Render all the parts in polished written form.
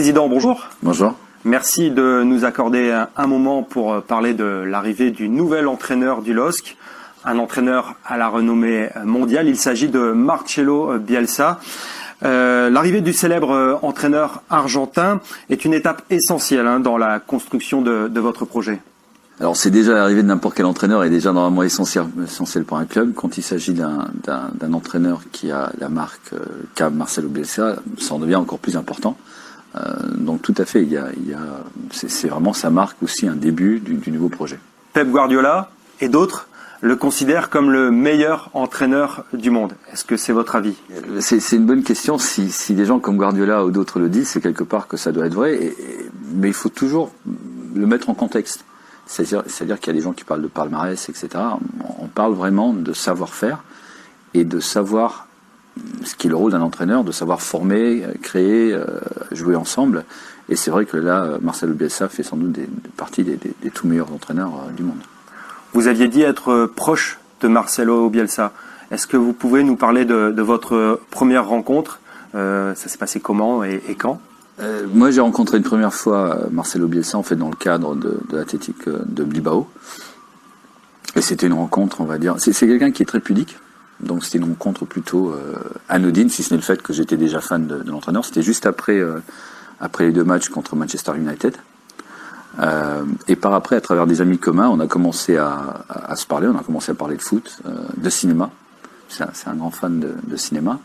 Président, bonjour. Bonjour. Merci de nous accorder un moment pour parler de l'arrivée du nouvel entraîneur du LOSC, un entraîneur à la renommée mondiale. Il s'agit de Marcelo Bielsa. L'arrivée du célèbre entraîneur argentin est une étape essentielle dans la construction de votre projet. Alors c'est déjà l'arrivée de n'importe quel entraîneur est déjà normalement essentiel pour un club. Quand il s'agit d'un entraîneur qui a la marque qu'a Marcelo Bielsa, ça en devient encore plus important. Donc tout à fait, c'est vraiment sa marque aussi, un début du nouveau projet. Pep Guardiola et d'autres le considèrent comme le meilleur entraîneur du monde. Est-ce que c'est votre avis? C'est une bonne question. Si des gens comme Guardiola ou d'autres le disent, c'est quelque part que ça doit être vrai. Mais il faut toujours le mettre en contexte. C'est-à-dire qu'il y a des gens qui parlent de palmarès, etc. On parle vraiment de savoir-faire et de savoir ce qui est le rôle d'un entraîneur, de savoir former, créer, jouer ensemble. Et c'est vrai que là, Marcelo Bielsa fait sans doute partie des tout meilleurs entraîneurs du monde. Vous aviez dit être proche de Marcelo Bielsa. Est-ce que vous pouvez nous parler de votre première rencontre? Ça s'est passé comment et quand? Moi, j'ai rencontré une première fois Marcelo Bielsa, en fait, dans le cadre de l'Athletic de Bilbao. Et c'était une rencontre, on va dire... C'est quelqu'un qui est très pudique. Donc c'était une rencontre plutôt anodine, si ce n'est le fait que j'étais déjà fan de l'entraîneur. C'était juste après les 2 matchs contre Manchester United. Et par après, à travers des amis communs, on a commencé à se parler. On a commencé à parler de foot, de cinéma. C'est un grand fan de cinéma.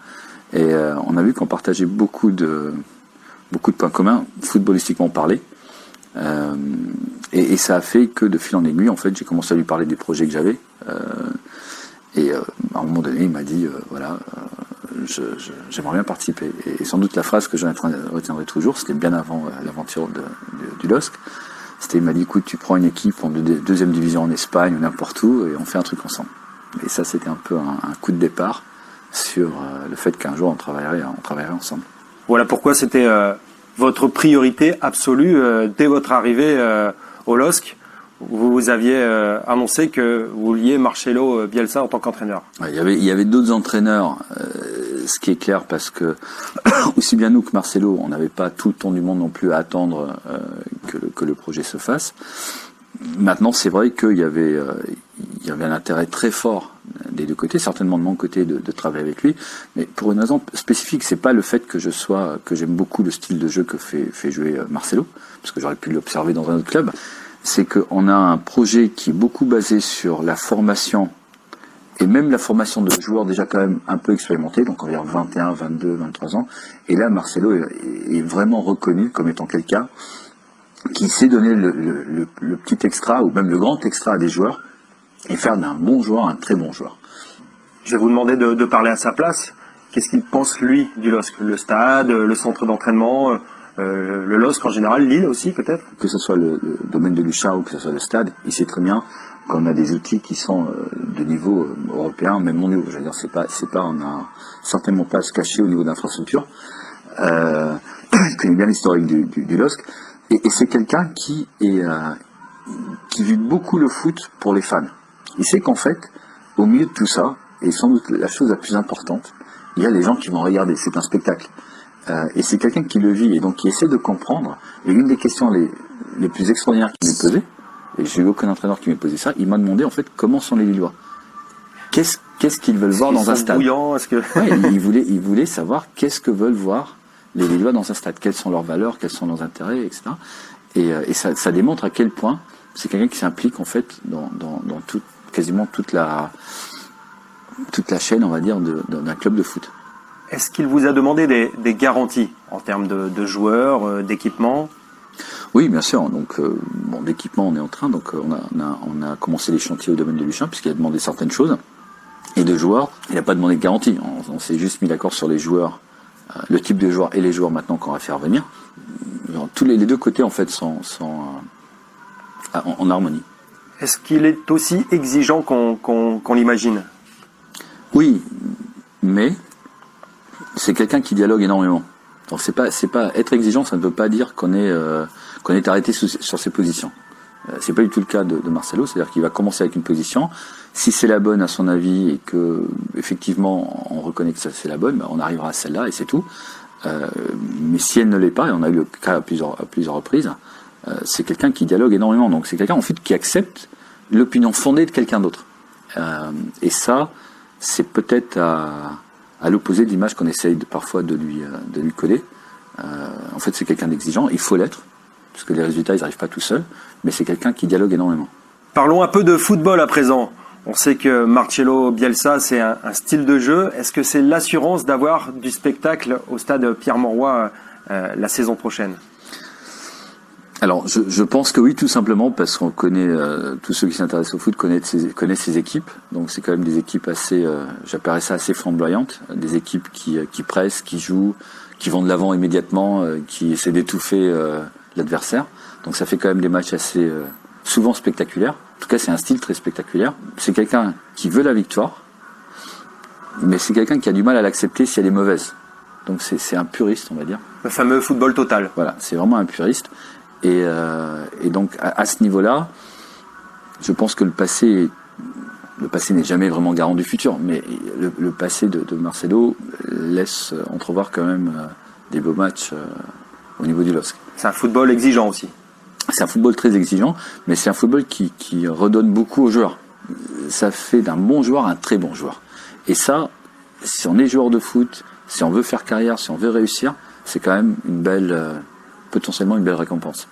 Et on a vu qu'on partageait beaucoup de points communs, footballistiquement parlé. Et ça a fait que de fil en aiguille, en fait, j'ai commencé à lui parler des projets que j'avais. Et à un moment donné, il m'a dit, j'aimerais bien participer. Et sans doute la phrase que je retiendrai toujours, c'était bien avant l'aventure du LOSC, il m'a dit, écoute, tu prends une équipe en deuxième division en Espagne ou n'importe où, et on fait un truc ensemble. Et ça, c'était un peu un coup de départ sur le fait qu'un jour, on travaillerait ensemble. Voilà pourquoi c'était votre priorité absolue dès votre arrivée au LOSC. Vous aviez annoncé que vous vouliez Marcelo Bielsa en tant qu'entraîneur. Ouais, il y avait d'autres entraîneurs, ce qui est clair, parce que aussi bien nous que Marcelo, on n'avait pas tout le temps du monde non plus à attendre que le projet se fasse. Maintenant, c'est vrai qu'il y avait un intérêt très fort des deux côtés, certainement de mon côté de travailler avec lui, mais pour une raison spécifique, c'est pas le fait que j'aime beaucoup le style de jeu que fait jouer Marcelo, parce que j'aurais pu l'observer dans un autre club. C'est qu'on a un projet qui est beaucoup basé sur la formation, et même la formation de joueurs déjà quand même un peu expérimentés, donc environ 21, 22, 23 ans. Et là, Marcelo est vraiment reconnu comme étant quelqu'un qui sait donner le petit extra, ou même le grand extra à des joueurs, et faire d'un bon joueur un très bon joueur. Je vais vous demander de parler à sa place. Qu'est-ce qu'il pense, lui, du LOSC? Le stade, le centre d'entraînement, le LOSC en général, Lille aussi peut-être? Que ce soit le domaine de Lucha ou que ce soit le stade, il sait très bien qu'on a des outils qui sont de niveau européen, même mondial. Je veux dire, on a certainement pas à se cacher au niveau d'infrastructure. Il connaît bien l'historique du LOSC. Et c'est quelqu'un qui vit beaucoup le foot pour les fans. Il sait qu'en fait, au milieu de tout ça, et sans doute la chose la plus importante, il y a les gens qui vont regarder. C'est un spectacle. Et c'est quelqu'un qui le vit et donc qui essaie de comprendre. Et une des questions les plus extraordinaires qu'il m'ait posées, et j'ai eu aucun entraîneur qui m'ait posé ça, il m'a demandé en fait comment sont les Lillois. Qu'est-ce qu'ils veulent voir dans un stade? Ouais, il voulait savoir qu'est-ce que veulent voir les Lillois dans un stade, quelles sont leurs valeurs, quels sont leurs intérêts, etc. Et ça démontre à quel point c'est quelqu'un qui s'implique en fait dans quasiment toute la chaîne, on va dire, d'un club de foot. Est-ce qu'il vous a demandé des garanties en termes de joueurs, d'équipement? Oui, bien sûr. Donc, d'équipement, on est en train. Donc, on a commencé les chantiers au domaine de Luchin, puisqu'il a demandé certaines choses. Et de joueurs, il n'a pas demandé de garantie. On s'est juste mis d'accord sur les joueurs, le type de joueurs et les joueurs maintenant qu'on va faire venir. Alors, les deux côtés, en fait, sont en harmonie. Est-ce qu'il est aussi exigeant qu'on l'imagine? Oui, mais c'est quelqu'un qui dialogue énormément. Donc c'est pas être exigeant, ça ne veut pas dire qu'on est arrêté sur ses positions. C'est pas du tout le cas de Marcelo, c'est-à-dire qu'il va commencer avec une position. Si c'est la bonne à son avis et que effectivement on reconnaît que ça c'est la bonne, on arrivera à celle-là et c'est tout. Mais si elle ne l'est pas, et on a eu le cas à plusieurs reprises, c'est quelqu'un qui dialogue énormément. Donc c'est quelqu'un en fait qui accepte l'opinion fondée de quelqu'un d'autre. Et ça, c'est peut-être à l'opposé de l'image qu'on essaye parfois de lui coller. En fait, c'est quelqu'un d'exigeant, il faut l'être, parce que les résultats, ils n'arrivent pas tout seuls, mais c'est quelqu'un qui dialogue énormément. Parlons un peu de football à présent. On sait que Marcelo Bielsa, c'est un style de jeu. Est-ce que c'est l'assurance d'avoir du spectacle au stade Pierre-Mauroy la saison prochaine ? Alors, je pense que oui, tout simplement parce qu'on connaît, tous ceux qui s'intéressent au foot connaissent ces équipes. Donc, c'est quand même des équipes assez, j'appellerais ça assez flamboyantes. Des équipes qui pressent, qui jouent, qui vont de l'avant immédiatement, qui essaient d'étouffer l'adversaire. Donc, ça fait quand même des matchs assez souvent spectaculaires. En tout cas, c'est un style très spectaculaire. C'est quelqu'un qui veut la victoire, mais c'est quelqu'un qui a du mal à l'accepter si elle est mauvaise. Donc, c'est un puriste, on va dire. Le fameux football total. Voilà, c'est vraiment un puriste. Et donc à ce niveau-là, je pense que le passé n'est jamais vraiment garant du futur, mais le passé de Marcelo laisse entrevoir quand même des beaux matchs au niveau du LOSC. C'est un football exigeant aussi. C'est un football très exigeant, mais c'est un football qui redonne beaucoup aux joueurs. Ça fait d'un bon joueur un très bon joueur. Et ça, si on est joueur de foot, si on veut faire carrière, si on veut réussir, c'est quand même potentiellement une belle récompense.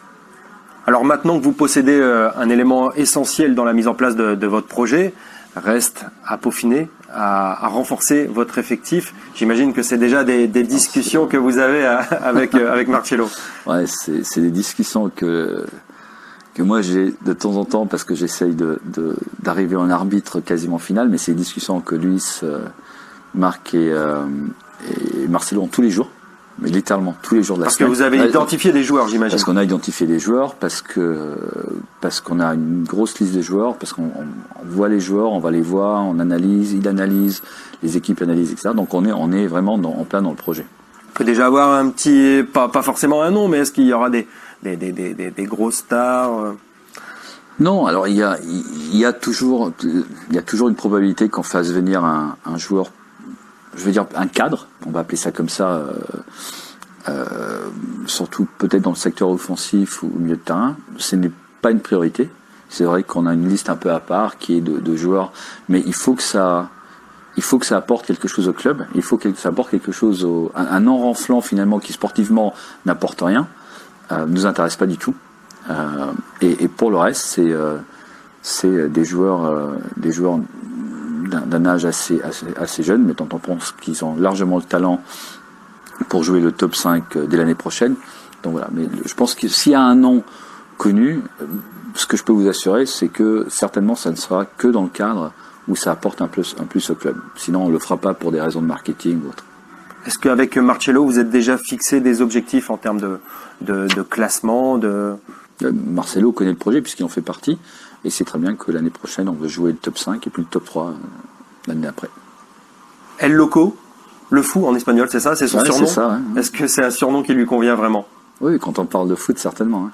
Alors maintenant que vous possédez un élément essentiel dans la mise en place de votre projet, reste à peaufiner, à renforcer votre effectif. J'imagine que c'est déjà des discussions que vous avez avec Marcelo. Ouais, c'est des discussions que moi j'ai de temps en temps parce que j'essaye d'arriver en arbitre quasiment final, mais c'est des discussions que Luis, Marc et Marcelo ont tous les jours. Mais littéralement tous les jours de la semaine. Parce que vous avez identifié des joueurs, j'imagine. Parce qu'on a identifié des joueurs, parce qu'on a une grosse liste de joueurs, parce qu'on voit les joueurs, on va les voir, on analyse, il analyse, les équipes analysent, etc. Donc on est vraiment en plein dans le projet. On peut déjà avoir un petit, pas forcément un nom, mais est-ce qu'il y aura des grosses stars Non, alors il y a toujours une probabilité qu'on fasse venir un joueur, je veux dire un cadre, on va appeler ça comme ça, surtout peut-être dans le secteur offensif ou au milieu de terrain. Ce n'est pas une priorité. C'est vrai qu'on a une liste un peu à part qui est de joueurs, mais il faut que ça apporte quelque chose au club. Il faut que ça apporte quelque chose un non renflant finalement qui sportivement n'apporte rien, nous intéresse pas du tout. Et pour le reste, c'est des joueurs d'un âge assez jeune, mais dont on pense qu'ils ont largement le talent pour jouer le top 5 dès l'année prochaine. Donc voilà, mais je pense que s'il y a un nom connu, ce que je peux vous assurer, c'est que certainement ça ne sera que dans le cadre où ça apporte un plus au club. Sinon, on ne le fera pas pour des raisons de marketing ou autre. Est-ce qu'avec Marcelo, vous êtes déjà fixé des objectifs en termes de classement Marcelo connaît le projet puisqu'il en fait partie. Et c'est très bien que l'année prochaine, on veut jouer le top 5 et puis le top 3 l'année après. El Loco, le fou en espagnol, c'est ça? C'est son surnom? C'est ça, ouais. Est-ce que c'est un surnom qui lui convient vraiment? Oui, quand on parle de foot, certainement. Hein.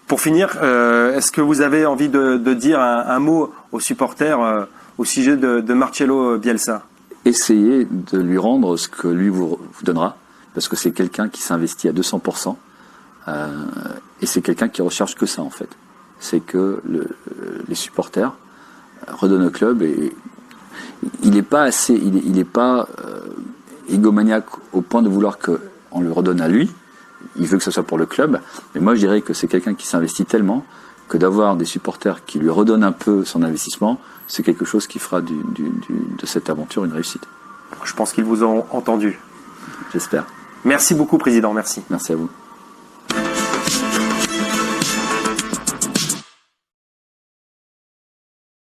Pour finir, est-ce que vous avez envie de dire un mot aux supporters au sujet de Marcelo Bielsa? Essayez de lui rendre ce que lui vous donnera, parce que c'est quelqu'un qui s'investit à 200%, et c'est quelqu'un qui recherche que ça en fait. C'est que les supporters redonnent au club, et il n'est pas égomaniaque au point de vouloir qu'on le redonne à lui. Il veut que ce soit pour le club, mais moi je dirais que c'est quelqu'un qui s'investit tellement que d'avoir des supporters qui lui redonnent un peu son investissement, c'est quelque chose qui fera de cette aventure une réussite. Je pense qu'ils vous ont entendu. J'espère. Merci beaucoup, Président. Merci. Merci à vous.